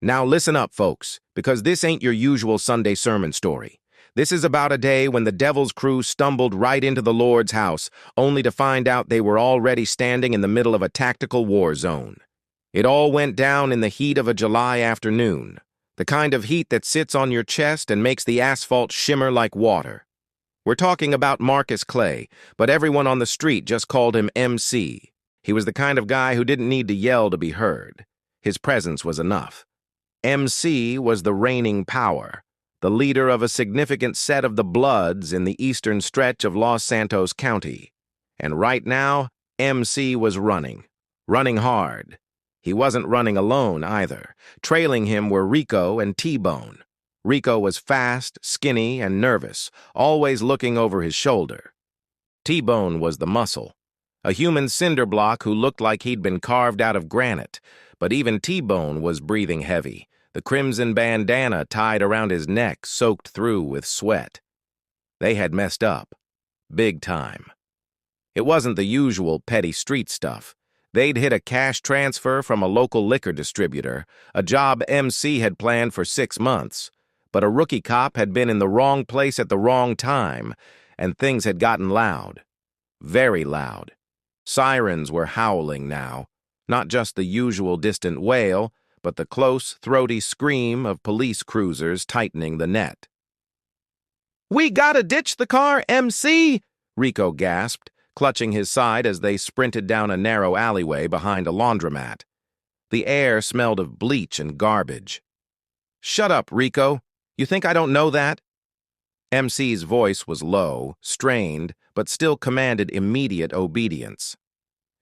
Now listen up, folks, because this ain't your usual Sunday sermon story. This is about a day when the devil's crew stumbled right into the Lord's house, only to find out they were already standing in the middle of a tactical war zone. It all went down in the heat of a July afternoon, the kind of heat that sits on your chest and makes the asphalt shimmer like water. We're talking about Marcus Clay, but everyone on the street just called him MC. He was the kind of guy who didn't need to yell to be heard. His presence was enough. MC was the reigning power, the leader of a significant set of the Bloods in the eastern stretch of Los Santos County. And right now, MC was running hard. He wasn't running alone either. Trailing him were Rico and T-Bone. Rico was fast, skinny, and nervous, always looking over his shoulder. T-Bone was the muscle, a human cinder block who looked like he'd been carved out of granite, but even T-Bone was breathing heavy, the crimson bandana tied around his neck soaked through with sweat. They had messed up. Big time. It wasn't the usual petty street stuff. They'd hit a cash transfer from a local liquor distributor, a job MC had planned for 6 months, but a rookie cop had been in the wrong place at the wrong time, and things had gotten loud. Very loud. Sirens were howling now, not just the usual distant wail, but the close, throaty scream of police cruisers tightening the net. "We gotta ditch the car, MC!" Rico gasped, clutching his side as they sprinted down a narrow alleyway behind a laundromat. The air smelled of bleach and garbage. "Shut up, Rico. You think I don't know that?" MC's voice was low, strained, but still commanded immediate obedience.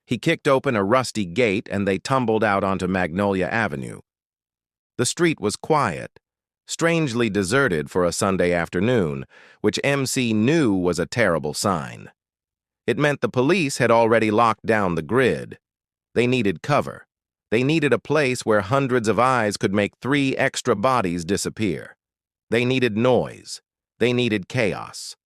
He kicked open a rusty gate and they tumbled out onto Magnolia Avenue. The street was quiet, strangely deserted for a Sunday afternoon, which MC knew was a terrible sign. It meant the police had already locked down the grid. They needed cover. They needed a place where hundreds of eyes could make 3 extra bodies disappear. They needed noise. They needed chaos.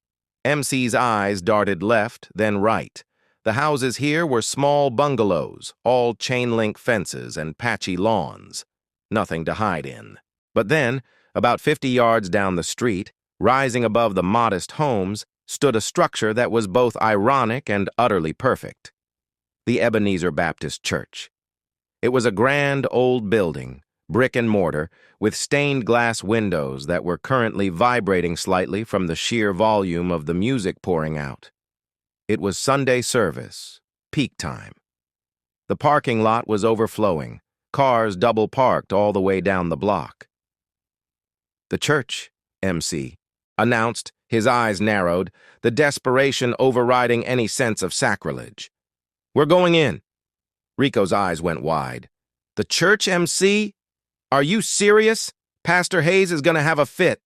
MC's eyes darted left, then right. The houses here were small bungalows, all chain-link fences and patchy lawns. Nothing to hide in. But then, about 50 yards down the street, rising above the modest homes, stood a structure that was both ironic and utterly perfect. The Ebenezer Baptist Church. It was a grand old building, brick and mortar, with stained glass windows that were currently vibrating slightly from the sheer volume of the music pouring out. It was Sunday service, peak time. The parking lot was overflowing, cars double parked all the way down the block. "The church," MC announced, his eyes narrowed, the desperation overriding any sense of sacrilege. "We're going in." Rico's eyes went wide. "The church, MC? Are you serious? Pastor Hayes is going to have a fit.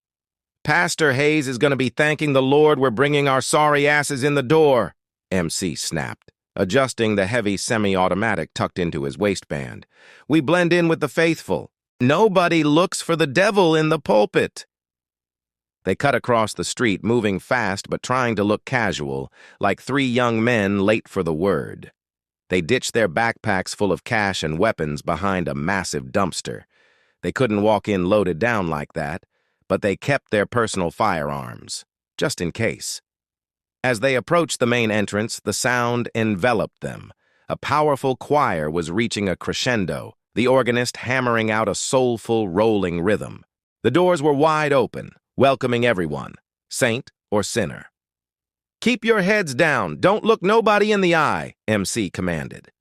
Pastor Hayes is going to be thanking the Lord we're bringing our sorry asses in the door," MC snapped, adjusting the heavy semi-automatic tucked into his waistband. "We blend in with the faithful. Nobody looks for the devil in the pulpit." They cut across the street, moving fast but trying to look casual, like 3 young men late for the word. They ditched their backpacks full of cash and weapons behind a massive dumpster. They couldn't walk in loaded down like that, but they kept their personal firearms, just in case. As they approached the main entrance, the sound enveloped them. A powerful choir was reaching a crescendo, the organist hammering out a soulful, rolling rhythm. The doors were wide open, welcoming everyone, saint or sinner. "Keep your heads down, don't look nobody in the eye," MC commanded.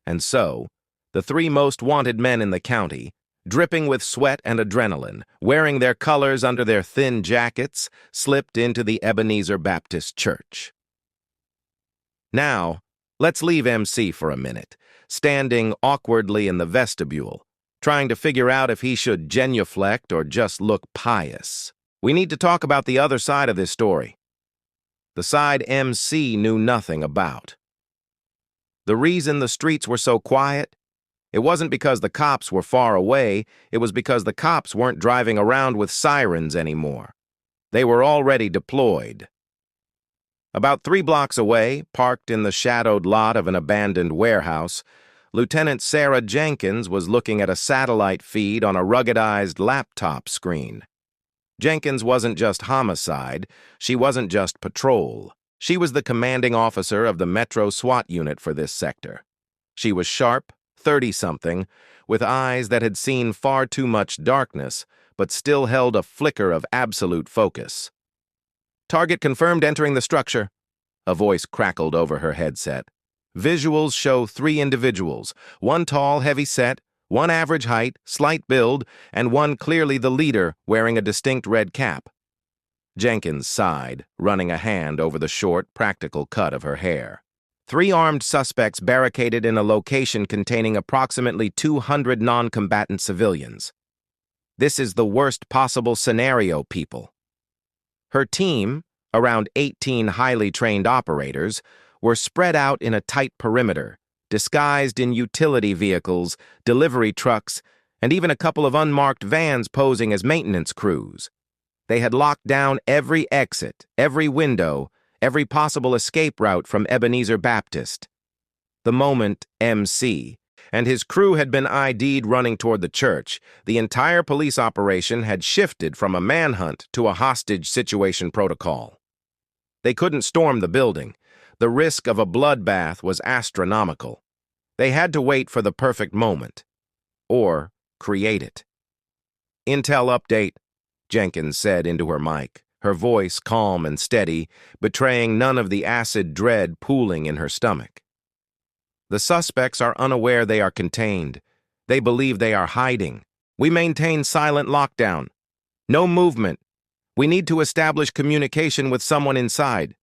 And so, the 3 most wanted men in the county, dripping with sweat and adrenaline, wearing their colors under their thin jackets, slipped into the Ebenezer Baptist Church. Now, let's leave MC for a minute, standing awkwardly in the vestibule, trying to figure out if he should genuflect or just look pious. We need to talk about the other side of this story. The side MC knew nothing about. The reason the streets were so quiet? It wasn't because the cops were far away, it was because the cops weren't driving around with sirens anymore. They were already deployed. About 3 blocks away, parked in the shadowed lot of an abandoned warehouse, Lieutenant Sarah Jenkins was looking at a satellite feed on a ruggedized laptop screen. Jenkins wasn't just homicide, she wasn't just patrol. She was the commanding officer of the Metro SWAT unit for this sector. She was sharp, 30-something, with eyes that had seen far too much darkness, but still held a flicker of absolute focus. "Target confirmed entering the structure," a voice crackled over her headset. Visuals show 3 individuals, one tall, heavy-set, one average height, slight build, and one clearly the leader, wearing a distinct red cap. Jenkins sighed, running a hand over the short, practical cut of her hair. 3 armed suspects barricaded in a location containing approximately 200 non-combatant civilians. This is the worst possible scenario, people. Her team, around 18 highly trained operators, were spread out in a tight perimeter, disguised in utility vehicles, delivery trucks, and even a couple of unmarked vans posing as maintenance crews. They had locked down every exit, every window, every possible escape route from Ebenezer Baptist. The moment MC and his crew had been ID'd running toward the church, the entire police operation had shifted from a manhunt to a hostage situation protocol. They couldn't storm the building. The risk of a bloodbath was astronomical. They had to wait for the perfect moment, or create it. "Intel update," Jenkins said into her mic, her voice calm and steady, betraying none of the acid dread pooling in her stomach. "The suspects are unaware they are contained. They believe they are hiding. We maintain silent lockdown. No movement. We need to establish communication with someone inside."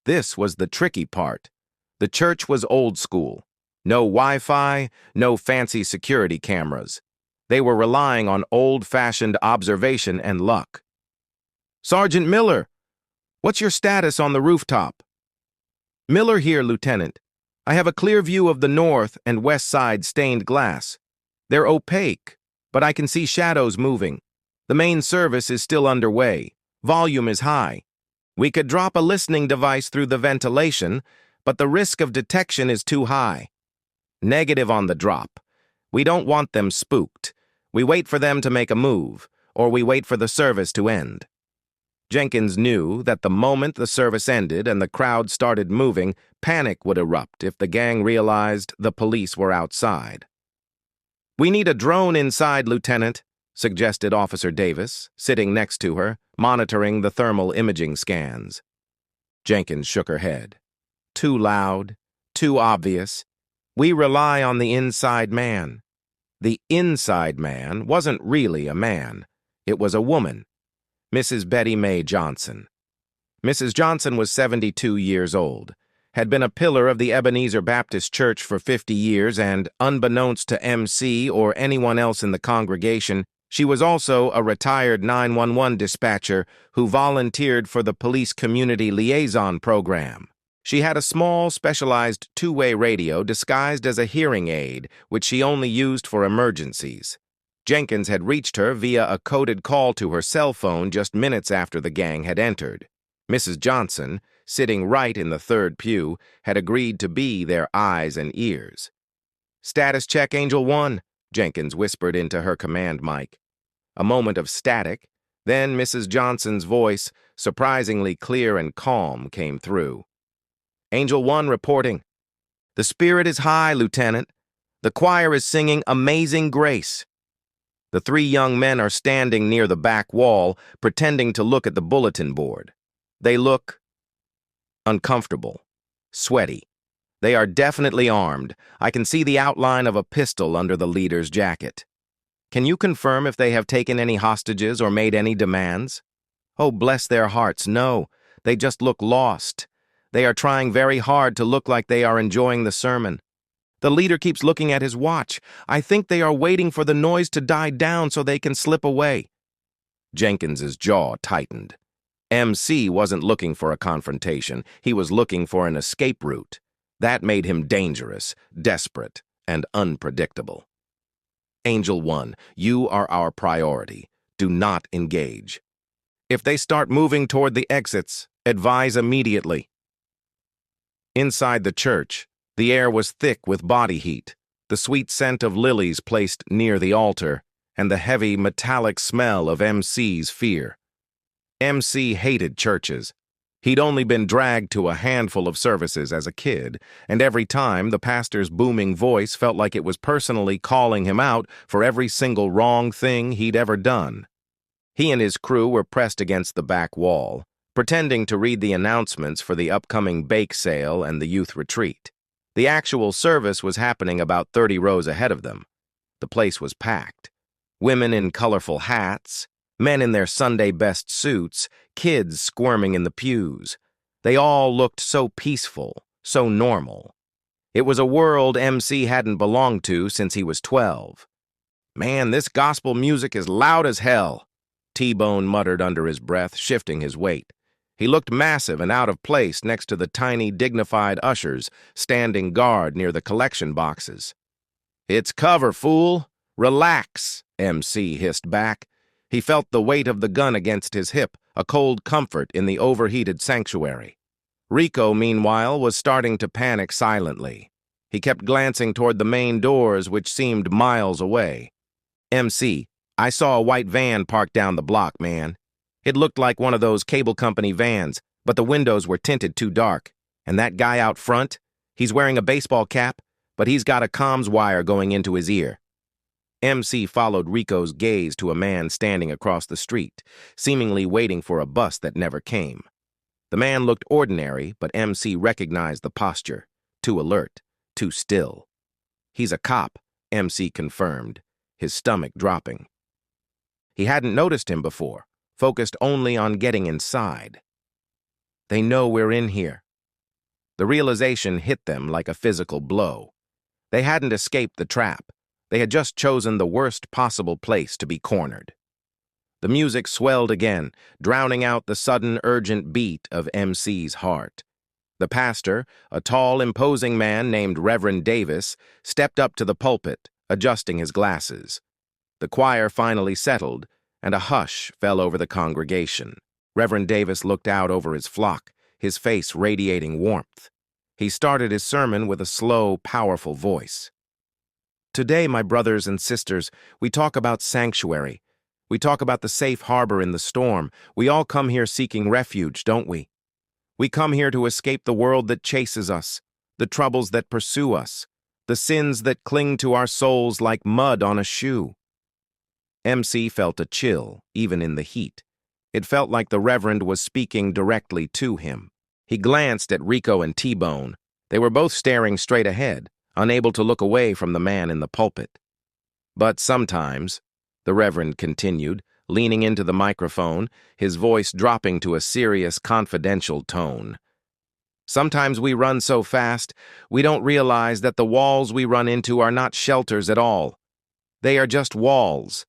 This was the tricky part. The church was old school. No Wi-Fi, no fancy security cameras. They were relying on old-fashioned observation and luck. "Sergeant Miller, what's your status on the rooftop?" "Miller here, Lieutenant. I have a clear view of the north and west side stained glass. They're opaque, but I can see shadows moving. The main service is still underway. Volume is high. We could drop a listening device through the ventilation, but the risk of detection is too high. Negative on the drop. We don't want them spooked. We wait for them to make a move, or we wait for the service to end." Jenkins knew that the moment the service ended and the crowd started moving, panic would erupt if the gang realized the police were outside. "We need a drone inside, Lieutenant," suggested Officer Davis, sitting next to her, monitoring the thermal imaging scans. Jenkins shook her head. "Too loud, too obvious. We rely on the inside man." The inside man wasn't really a man. It was a woman, Mrs. Betty Mae Johnson. Mrs. Johnson was 72 years old, had been a pillar of the Ebenezer Baptist Church for 50 years, and, unbeknownst to MC or anyone else in the congregation, she was also a retired 911 dispatcher who volunteered for the police community liaison program. She had a small, specialized two-way radio disguised as a hearing aid, which she only used for emergencies. Jenkins had reached her via a coded call to her cell phone just minutes after the gang had entered. Mrs. Johnson, sitting right in the third pew, had agreed to be their eyes and ears. "Status check, Angel 1, Jenkins whispered into her command mic. A moment of static, then Mrs. Johnson's voice, surprisingly clear and calm, came through. "Angel 1 reporting. The spirit is high, Lieutenant. The choir is singing Amazing Grace." The 3 young men are standing near the back wall, pretending to look at the bulletin board. They look uncomfortable, sweaty. They are definitely armed. I can see the outline of a pistol under the leader's jacket. "Can you confirm if they have taken any hostages or made any demands?" "Oh, bless their hearts, no. They just look lost. They are trying very hard to look like they are enjoying the sermon. The leader keeps looking at his watch. I think they are waiting for the noise to die down so they can slip away." Jenkins's jaw tightened. MC wasn't looking for a confrontation. He was looking for an escape route. That made him dangerous, desperate, and unpredictable. "Angel 1, you are our priority. Do not engage. If they start moving toward the exits, advise immediately." Inside the church, the air was thick with body heat. the sweet scent of lilies placed near the altar, and the heavy, metallic smell of MC's fear. MC hated churches. He'd only been dragged to a handful of services as a kid, and every time the pastor's booming voice felt like it was personally calling him out for every single wrong thing he'd ever done. He and his crew were pressed against the back wall, pretending to read the announcements for the upcoming bake sale and the youth retreat. The actual service was happening about 30 rows ahead of them. The place was packed. Women in colorful hats, men in their Sunday best suits, kids squirming in the pews. They all looked so peaceful, so normal. It was a world MC hadn't belonged to since he was 12. "Man, this gospel music is loud as hell," T-Bone muttered under his breath, shifting his weight. He looked massive and out of place next to the tiny, dignified ushers standing guard near the collection boxes. "It's cover, fool. Relax," MC hissed back. He felt the weight of the gun against his hip, a cold comfort in the overheated sanctuary. Rico, meanwhile, was starting to panic silently. He kept glancing toward the main doors, which seemed miles away. "MC, I saw a white van parked down the block, man. It looked like one of those cable company vans, but the windows were tinted too dark. And that guy out front, he's wearing a baseball cap, but he's got a comms wire going into his ear." MC followed Rico's gaze to a man standing across the street, seemingly waiting for a bus that never came. The man looked ordinary, but MC recognized the posture. Too alert, too still. "He's a cop," MC confirmed, his stomach dropping. He hadn't noticed him before, focused only on getting inside. They know we're in here. The realization hit them like a physical blow. They hadn't escaped the trap. They had just chosen the worst possible place to be cornered. The music swelled again, drowning out the sudden, urgent beat of MC's heart. The pastor, a tall, imposing man named Reverend Davis, stepped up to the pulpit, adjusting his glasses. The choir finally settled, and a hush fell over the congregation. Reverend Davis looked out over his flock, his face radiating warmth. He started his sermon with a slow, powerful voice. "Today, my brothers and sisters, we talk about sanctuary. We talk about the safe harbor in the storm. We all come here seeking refuge, don't we? We come here to escape the world that chases us, the troubles that pursue us, the sins that cling to our souls like mud on a shoe." MC felt a chill, even in the heat. It felt like the Reverend was speaking directly to him. He glanced at Rico and T-Bone. They were both staring straight ahead, unable to look away from the man in the pulpit. "But sometimes," the Reverend continued, leaning into the microphone, his voice dropping to a serious, confidential tone, "sometimes we run so fast, we don't realize that the walls we run into are not shelters at all. They are just walls.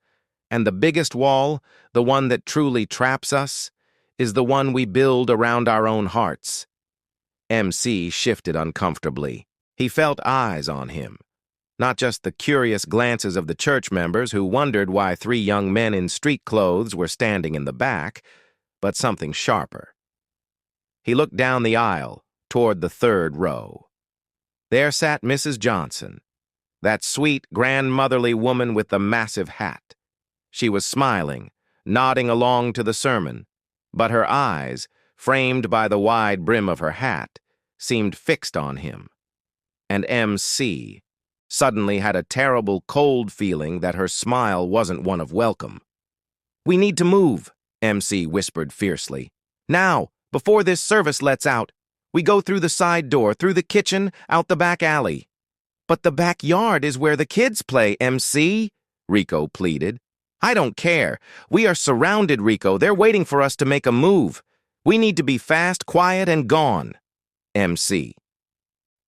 And the biggest wall, the one that truly traps us, is the one we build around our own hearts." MC shifted uncomfortably. He felt eyes on him. Not just the curious glances of the church members who wondered why 3 young men in street clothes were standing in the back, but something sharper. He looked down the aisle, toward the 3rd row. There sat Mrs. Johnson, that sweet, grandmotherly woman with the massive hat. She was smiling, nodding along to the sermon, but her eyes, framed by the wide brim of her hat, seemed fixed on him. And MC suddenly had a terrible, cold feeling that her smile wasn't one of welcome. "We need to move," MC whispered fiercely. "Now, before this service lets out. We go through the side door, through the kitchen, out the back alley." "But the backyard is where the kids play, MC," Rico pleaded. "I don't care. We are surrounded, Rico. They're waiting for us to make a move. We need to be fast, quiet, and gone." MC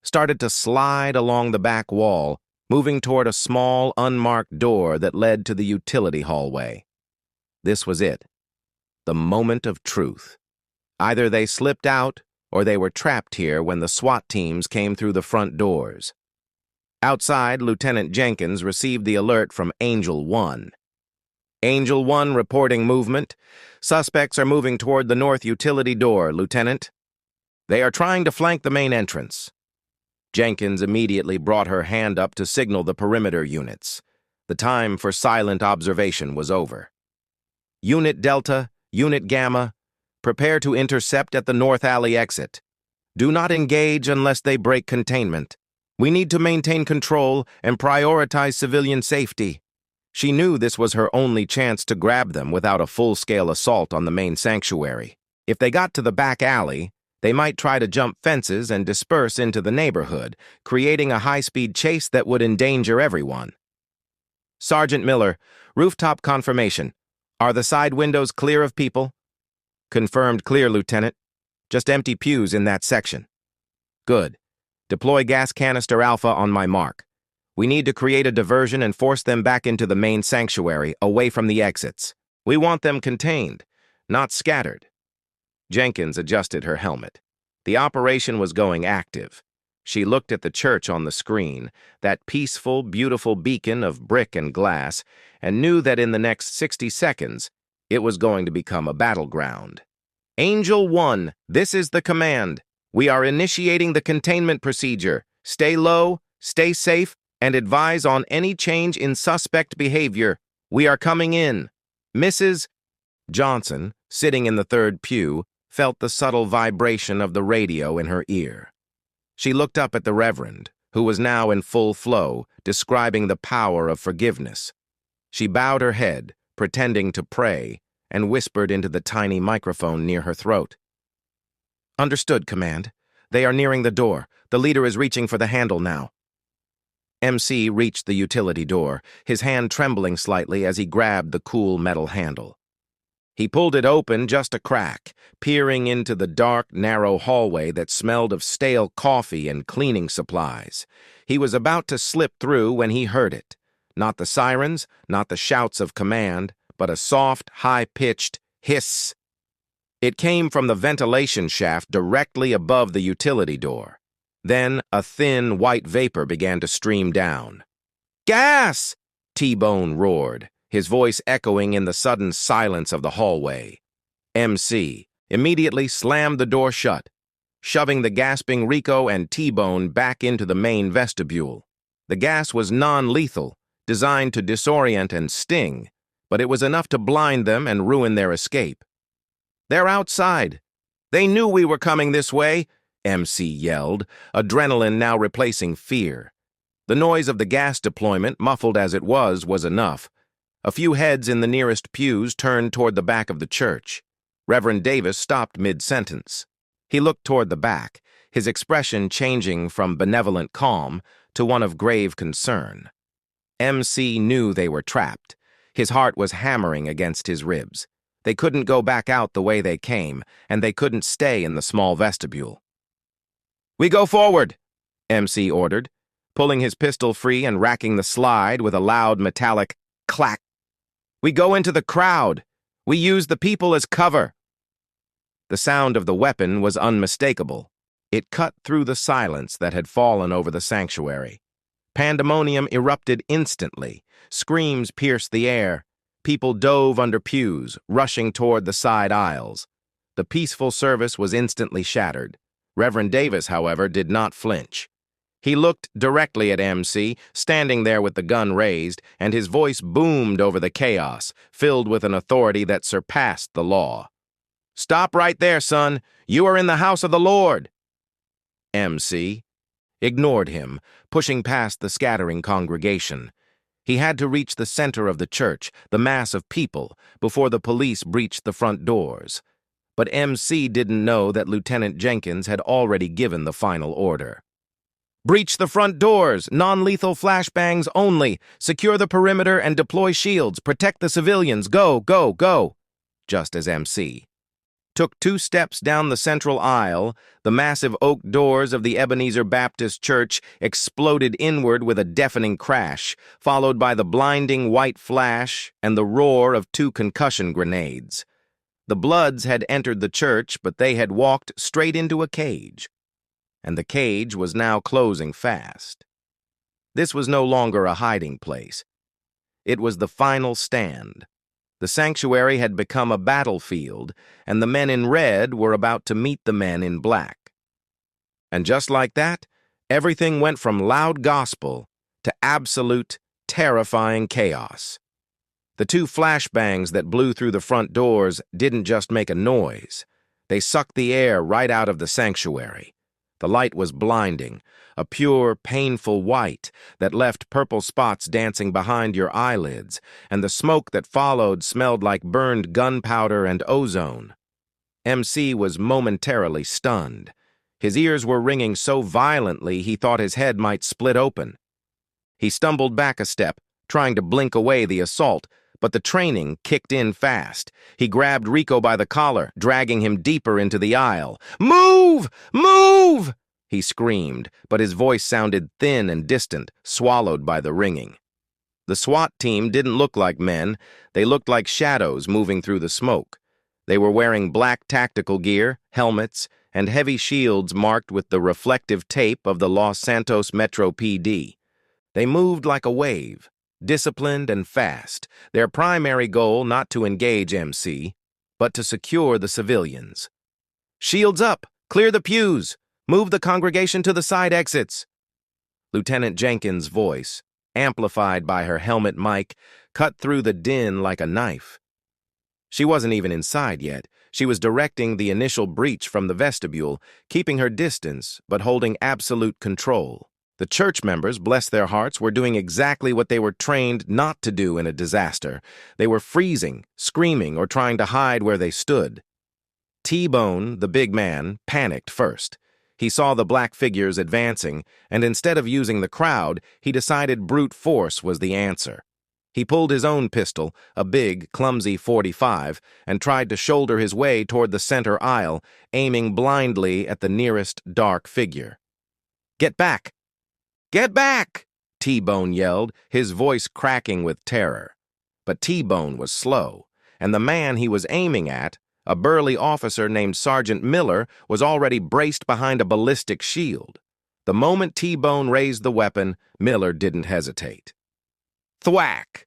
started to slide along the back wall, moving toward a small, unmarked door that led to the utility hallway. This was it. The moment of truth. Either they slipped out, or they were trapped here when the SWAT teams came through the front doors. Outside, Lieutenant Jenkins received the alert from Angel 1. "Angel 1 reporting movement. Suspects are moving toward the north utility door, Lieutenant. They are trying to flank the main entrance." Jenkins immediately brought her hand up to signal the perimeter units. The time for silent observation was over. Unit Delta, Unit Gamma, prepare to intercept at the North Alley exit. Do not engage unless they break containment. We need to maintain control and prioritize civilian safety. She knew this was her only chance to grab them without a full-scale assault on the main sanctuary. If they got to the back alley, they might try to jump fences and disperse into the neighborhood, creating a high-speed chase that would endanger everyone. Sergeant Miller, rooftop confirmation. Are the side windows clear of people? Confirmed clear, Lieutenant. Just empty pews in that section. Good. Deploy gas canister Alpha on my mark. We need to create a diversion and force them back into the main sanctuary, away from the exits. We want them contained, not scattered. Jenkins adjusted her helmet. The operation was going active. She looked at the church on the screen, that peaceful, beautiful beacon of brick and glass, and knew that in the next 60 seconds, it was going to become a battleground. Angel 1, this is the command. We are initiating the containment procedure. Stay low, stay safe, and advise on any change in suspect behavior. We are coming in. Mrs. Johnson, sitting in the third pew, felt the subtle vibration of the radio in her ear. She looked up at the Reverend, who was now in full flow, describing the power of forgiveness. She bowed her head, pretending to pray, and whispered into the tiny microphone near her throat. Understood, Command. They are nearing the door. The leader is reaching for the handle now. MC reached the utility door, his hand trembling slightly as he grabbed the cool metal handle. He pulled it open just a crack, peering into the dark, narrow hallway that smelled of stale coffee and cleaning supplies. He was about to slip through when he heard it. Not the sirens, not the shouts of command, but a soft, high-pitched hiss. It came from the ventilation shaft directly above the utility door. Then a thin, white vapor began to stream down. "Gas!" T-Bone roared, his voice echoing in the sudden silence of the hallway. MC immediately slammed the door shut, shoving the gasping Rico and T-Bone back into the main vestibule. The gas was non-lethal, designed to disorient and sting, but it was enough to blind them and ruin their escape. "They're outside. They knew we were coming this way," MC yelled, adrenaline now replacing fear. The noise of the gas deployment, muffled as it was enough. A few heads in the nearest pews turned toward the back of the church. Reverend Davis stopped mid-sentence. He looked toward the back, his expression changing from benevolent calm to one of grave concern. MC knew they were trapped. His heart was hammering against his ribs. They couldn't go back out the way they came, and they couldn't stay in the small vestibule. "We go forward," MC ordered, pulling his pistol free and racking the slide with a loud metallic clack. "We go into the crowd. We use the people as cover." The sound of the weapon was unmistakable. It cut through the silence that had fallen over the sanctuary. Pandemonium erupted instantly. Screams pierced the air. People dove under pews, rushing toward the side aisles. The peaceful service was instantly shattered. Reverend Davis, however, did not flinch. He looked directly at MC, standing there with the gun raised, and his voice boomed over the chaos, filled with an authority that surpassed the law. "Stop right there, son. You are in the house of the Lord." MC ignored him, pushing past the scattering congregation. He had to reach the center of the church, the mass of people, before the police breached the front doors. But MC didn't know that Lieutenant Jenkins had already given the final order. "Breach the front doors, non-lethal flashbangs only. Secure the perimeter and deploy shields. Protect the civilians. Go, go, go." Just as MC took 2 steps down the central aisle, the massive oak doors of the Ebenezer Baptist Church exploded inward with a deafening crash, followed by the blinding white flash and the roar of 2 concussion grenades. The Bloods had entered the church, but they had walked straight into a cage, and the cage was now closing fast. This was no longer a hiding place. It was the final stand. The sanctuary had become a battlefield, and the men in red were about to meet the men in black. And just like that, Everything went from loud gospel to absolute, terrifying chaos. The two flashbangs that blew through the front doors didn't just make a noise. They sucked the air right out of the sanctuary. The light was blinding, a pure, painful white that left purple spots dancing behind your eyelids, and the smoke that followed smelled like burned gunpowder and ozone. MC was momentarily stunned. His ears were ringing so violently he thought his head might split open. He stumbled back a step, trying to blink away the assault, but the training kicked in fast. He grabbed Rico by the collar, dragging him deeper into the aisle. "Move! Move!" he screamed, but his voice sounded thin and distant, swallowed by the ringing. The SWAT team didn't look like men. They looked like shadows moving through the smoke. They were wearing black tactical gear, helmets, and heavy shields marked with the reflective tape of the Los Santos Metro PD. They moved like a wave, disciplined and fast, their primary goal not to engage MC, but to secure the civilians. "Shields up! Clear the pews! Move the congregation to the side exits!" Lieutenant Jenkins' voice, amplified by her helmet mic, cut through the din like a knife. She wasn't even inside yet. She was directing the initial breach from the vestibule, keeping her distance but holding absolute control. The church members, bless their hearts, were doing exactly what they were trained not to do in a disaster. They were freezing, screaming, or trying to hide where they stood. T-Bone, the big man, panicked first. He saw the black figures advancing, and instead of using the crowd, he decided brute force was the answer. He pulled his own pistol, a big, clumsy .45, and tried to shoulder his way toward the center aisle, aiming blindly at the nearest dark figure. "Get back! Get back!" T-Bone yelled, his voice cracking with terror. But T-Bone was slow, and the man he was aiming at, a burly officer named Sergeant Miller, was already braced behind a ballistic shield. The moment T-Bone raised the weapon, Miller didn't hesitate. Thwack!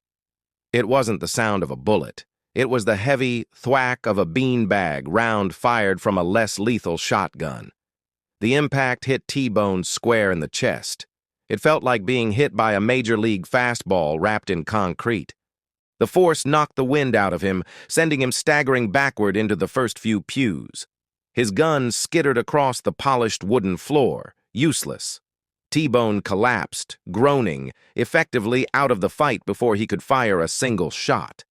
It wasn't the sound of a bullet. It was the heavy thwack of a beanbag round fired from a less lethal shotgun. The impact hit T-Bone square in the chest. It felt like being hit by a major league fastball wrapped in concrete. The force knocked the wind out of him, sending him staggering backward into the first few pews. His gun skittered across the polished wooden floor, useless. T-Bone collapsed, groaning, effectively out of the fight before he could fire a single shot.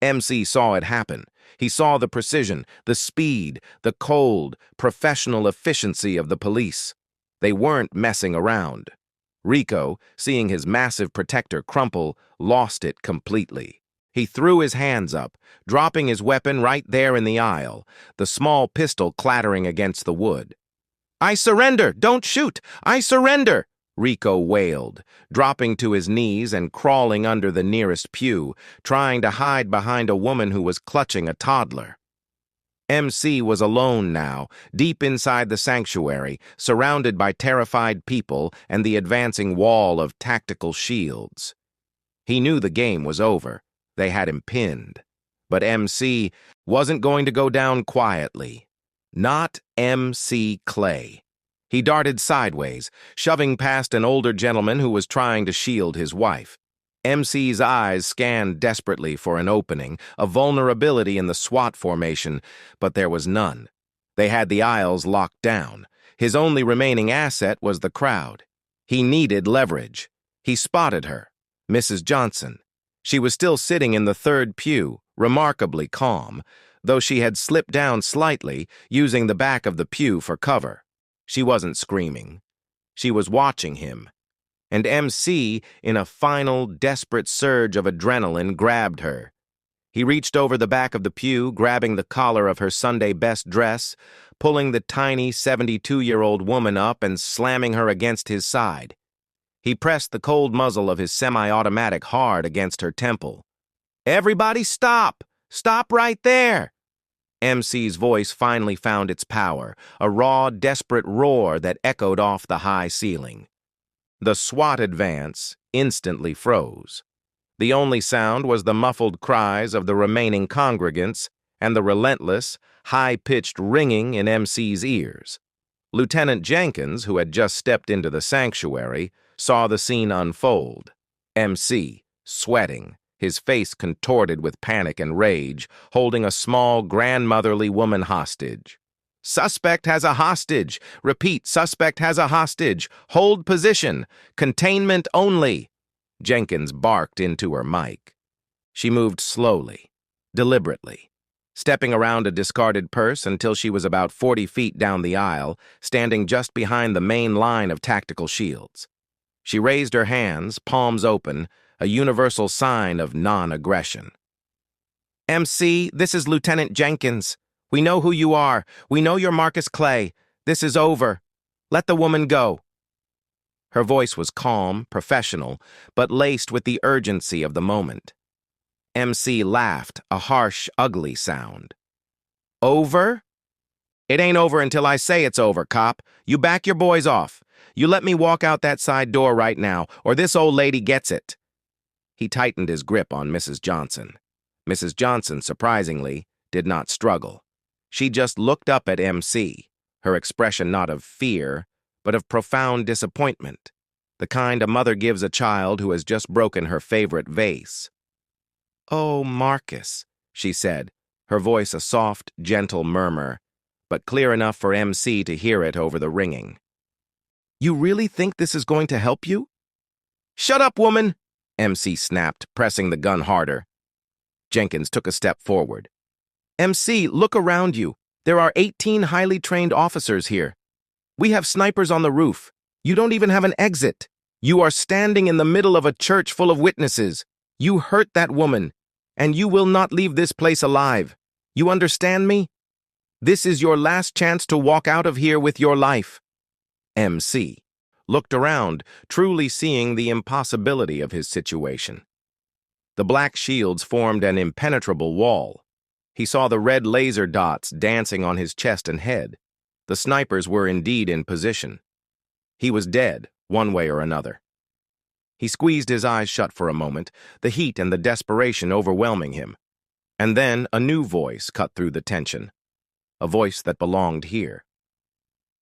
MC saw it happen. He saw the precision, the speed, the cold, professional efficiency of the police. They weren't messing around. Rico, seeing his massive protector crumple, lost it completely. He threw his hands up, dropping his weapon right there in the aisle, the small pistol clattering against the wood. "I surrender! Don't shoot! I surrender!" Rico wailed, dropping to his knees and crawling under the nearest pew, trying to hide behind a woman who was clutching a toddler. MC was alone now, deep inside the sanctuary, surrounded by terrified people and the advancing wall of tactical shields. He knew the game was over. They had him pinned. But MC wasn't going to go down quietly. Not MC Clay. He darted sideways, shoving past an older gentleman who was trying to shield his wife. MC's eyes scanned desperately for an opening, a vulnerability in the SWAT formation, but there was none. They had the aisles locked down. His only remaining asset was the crowd. He needed leverage. He spotted her, Mrs. Johnson. She was still sitting in the third pew, remarkably calm, though she had slipped down slightly, using the back of the pew for cover. She wasn't screaming. She was watching him. And MC, in a final, desperate surge of adrenaline, grabbed her. He reached over the back of the pew, grabbing the collar of her Sunday best dress, pulling the tiny 72-year-old woman up and slamming her against his side. He pressed the cold muzzle of his semi-automatic hard against her temple. "Everybody stop! Stop right there!" MC's voice finally found its power, a raw, desperate roar that echoed off the high ceiling. The SWAT advance instantly froze. The only sound was the muffled cries of the remaining congregants and the relentless, high-pitched ringing in MC's ears. Lieutenant Jenkins, who had just stepped into the sanctuary, saw the scene unfold. MC, sweating, his face contorted with panic and rage, holding a small, grandmotherly woman hostage. "Suspect has a hostage! Repeat, suspect has a hostage! Hold position! Containment only!" Jenkins barked into her mic. She moved slowly, deliberately, stepping around a discarded purse until she was about 40 feet down the aisle, standing just behind the main line of tactical shields. She raised her hands, palms open, a universal sign of non-aggression. "MC, this is Lieutenant Jenkins. We know who you are. We know you're Marcus Clay. This is over. Let the woman go." Her voice was calm, professional, but laced with the urgency of the moment. MC laughed, a harsh, ugly sound. "Over? It ain't over until I say it's over, cop. You back your boys off. You let me walk out that side door right now, or this old lady gets it." He tightened his grip on Mrs. Johnson. Mrs. Johnson, surprisingly, did not struggle. She just looked up at MC, her expression not of fear, but of profound disappointment, the kind a mother gives a child who has just broken her favorite vase. "Oh, Marcus," she said, her voice a soft, gentle murmur, but clear enough for MC to hear it over the ringing. "You really think this is going to help you?" "Shut up, woman!" MC snapped, pressing the gun harder. Jenkins took a step forward. "MC, look around you. There are 18 highly trained officers here. We have snipers on the roof. You don't even have an exit. You are standing in the middle of a church full of witnesses. You hurt that woman, and you will not leave this place alive. You understand me? This is your last chance to walk out of here with your life." MC looked around, truly seeing the impossibility of his situation. The black shields formed an impenetrable wall. He saw the red laser dots dancing on his chest and head. The snipers were indeed in position. He was dead, one way or another. He squeezed his eyes shut for a moment, the heat and the desperation overwhelming him. And then a new voice cut through the tension, a voice that belonged here.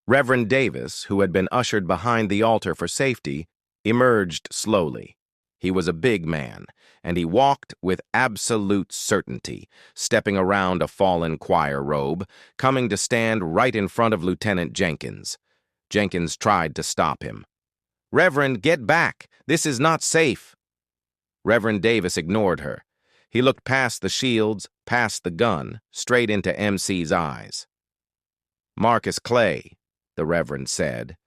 Reverend Davis, who had been ushered behind the altar for safety, emerged slowly. He was a big man, and he walked with absolute certainty, stepping around a fallen choir robe, coming to stand right in front of Lieutenant Jenkins. Jenkins tried to stop him. "Reverend, get back! This is not safe!" Reverend Davis ignored her. He looked past the shields, past the gun, straight into MC's eyes. "Marcus Clay," the Reverend said,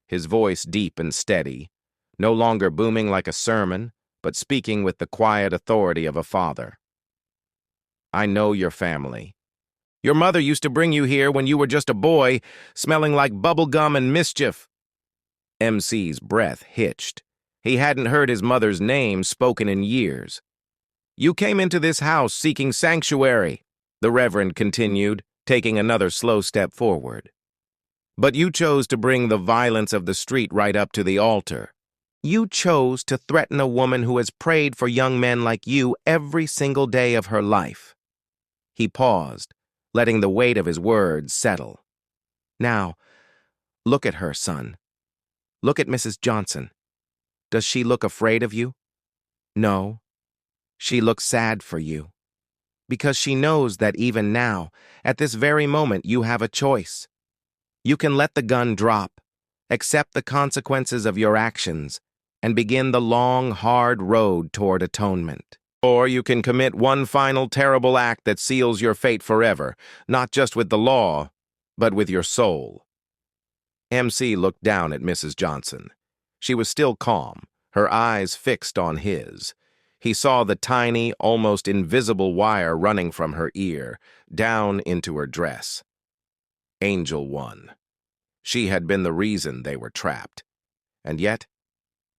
his voice deep and steady, no longer booming like a sermon, but speaking with the quiet authority of a father. "I know your family. Your mother used to bring you here when you were just a boy, smelling like bubble gum and mischief." MC's breath hitched. He hadn't heard his mother's name spoken in years. "You came into this house seeking sanctuary," the Reverend continued, taking another slow step forward. "But you chose to bring the violence of the street right up to the altar. You chose to threaten a woman who has prayed for young men like you every single day of her life." He paused, letting the weight of his words settle. "Now, look at her, son. Look at Mrs. Johnson. Does she look afraid of you? No. She looks sad for you. Because she knows that even now, at this very moment, you have a choice. You can let the gun drop, accept the consequences of your actions, and begin the long, hard road toward atonement. Or you can commit one final terrible act that seals your fate forever, not just with the law, but with your soul." MC looked down at Mrs. Johnson. She was still calm, her eyes fixed on his. He saw the tiny, almost invisible wire running from her ear, down into her dress. Angel One. She had been the reason they were trapped. And yet,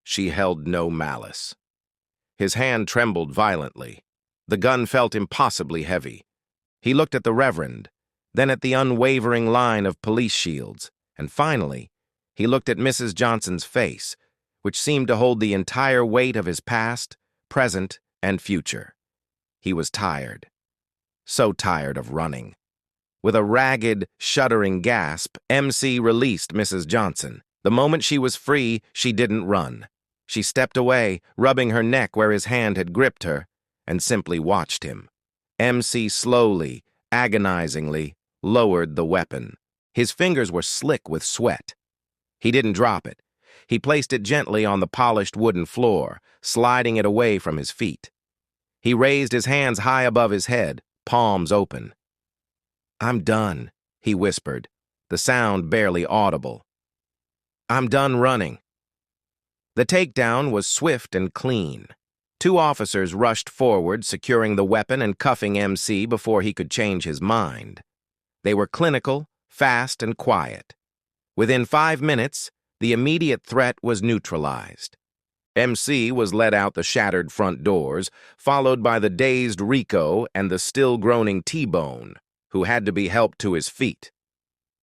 she held no malice. His hand trembled violently. The gun felt impossibly heavy. He looked at the Reverend, then at the unwavering line of police shields, and finally, he looked at Mrs. Johnson's face, which seemed to hold the entire weight of his past, present, and future. He was tired. So tired of running. With a ragged, shuddering gasp, MC released Mrs. Johnson. The moment she was free, she didn't run. She stepped away, rubbing her neck where his hand had gripped her, and simply watched him. MC slowly, agonizingly, lowered the weapon. His fingers were slick with sweat. He didn't drop it. He placed it gently on the polished wooden floor, sliding it away from his feet. He raised his hands high above his head, palms open. "I'm done," he whispered, the sound barely audible. "I'm done running." The takedown was swift and clean. 2 officers rushed forward, securing the weapon and cuffing MC before he could change his mind. They were clinical, fast, and quiet. Within 5 minutes, the immediate threat was neutralized. MC was led out the shattered front doors, followed by the dazed Rico and the still groaning T-Bone, who had to be helped to his feet.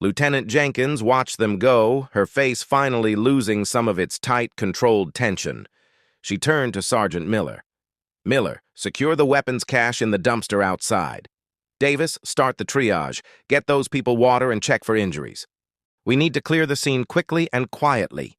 Lieutenant Jenkins watched them go, her face finally losing some of its tight, controlled tension. She turned to Sergeant Miller. "Miller, secure the weapons cache in the dumpster outside. Davis, start the triage. Get those people water and check for injuries. We need to clear the scene quickly and quietly."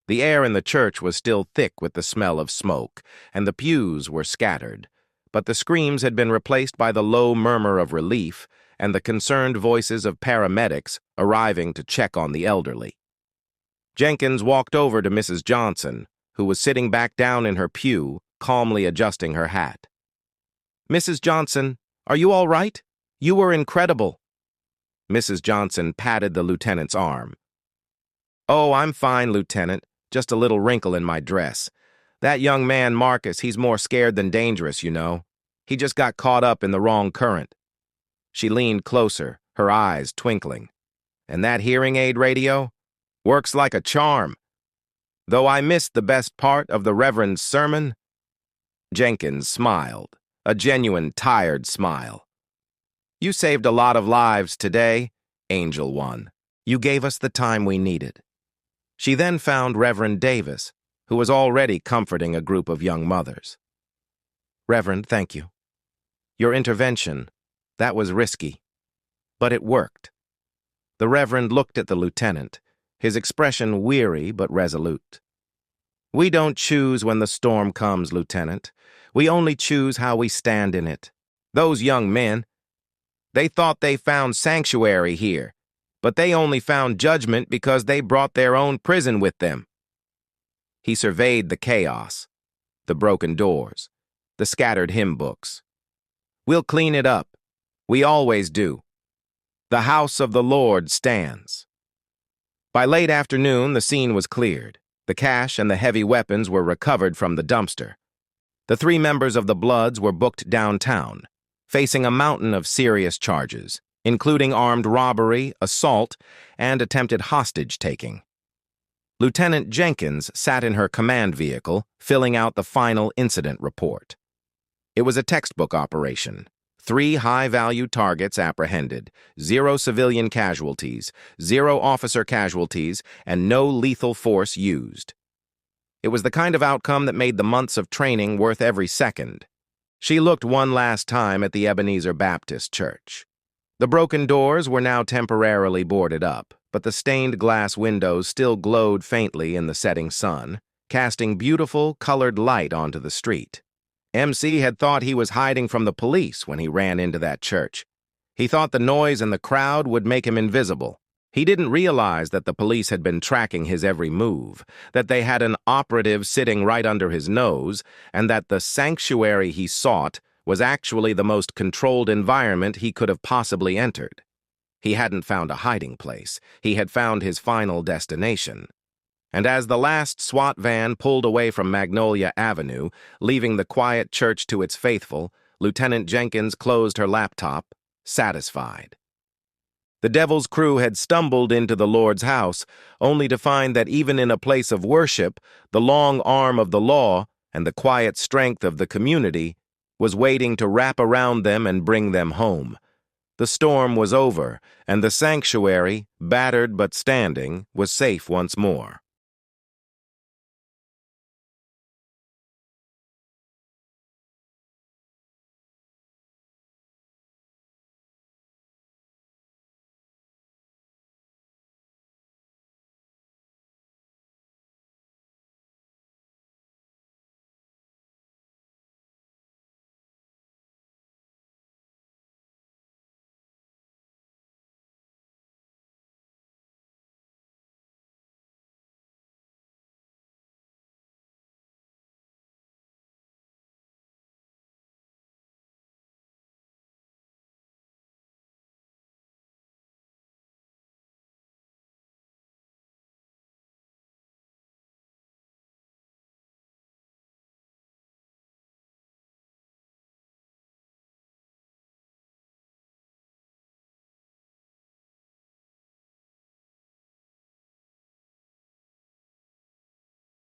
The air in the church was still thick with the smell of smoke, and the pews were scattered, but the screams had been replaced by the low murmur of relief and the concerned voices of paramedics arriving to check on the elderly. Jenkins walked over to Mrs. Johnson, who was sitting back down in her pew, calmly adjusting her hat. "Mrs. Johnson, are you all right? You were incredible." Mrs. Johnson patted the lieutenant's arm. "Oh, I'm fine, Lieutenant. Just a little wrinkle in my dress. That young man, Marcus, he's more scared than dangerous, you know. He just got caught up in the wrong current." She leaned closer, her eyes twinkling. "And that hearing aid radio? Works like a charm. Though I missed the best part of the Reverend's sermon." Jenkins smiled, a genuine tired smile. "You saved a lot of lives today, Angel One. You gave us the time we needed." She then found Reverend Davis, who was already comforting a group of young mothers. "Reverend, thank you. Your intervention, that was risky, but it worked." The Reverend looked at the lieutenant, his expression weary but resolute. "We don't choose when the storm comes, Lieutenant. We only choose how we stand in it. Those young men, they thought they found sanctuary here, but they only found judgment because they brought their own prison with them." He surveyed the chaos, the broken doors, the scattered hymn books. "We'll clean it up. We always do. The house of the Lord stands." By late afternoon, the scene was cleared. The cache and the heavy weapons were recovered from the dumpster. The 3 members of the Bloods were booked downtown, facing a mountain of serious charges, including armed robbery, assault, and attempted hostage-taking. Lieutenant Jenkins sat in her command vehicle, filling out the final incident report. It was a textbook operation. 3 high-value targets apprehended, 0 civilian casualties, 0 officer casualties, and no lethal force used. It was the kind of outcome that made the months of training worth every second. She looked one last time at the Ebenezer Baptist Church. The broken doors were now temporarily boarded up, but the stained glass windows still glowed faintly in the setting sun, casting beautiful, colored light onto the street. MC had thought he was hiding from the police when he ran into that church. He thought the noise and the crowd would make him invisible. He didn't realize that the police had been tracking his every move, that they had an operative sitting right under his nose, and that the sanctuary he sought was actually the most controlled environment he could have possibly entered. He hadn't found a hiding place. He had found his final destination. And as the last SWAT van pulled away from Magnolia Avenue, leaving the quiet church to its faithful, Lieutenant Jenkins closed her laptop, satisfied. The Devil's crew had stumbled into the Lord's house, only to find that even in a place of worship, the long arm of the law and the quiet strength of the community was waiting to wrap around them and bring them home. The storm was over, and the sanctuary, battered but standing, was safe once more.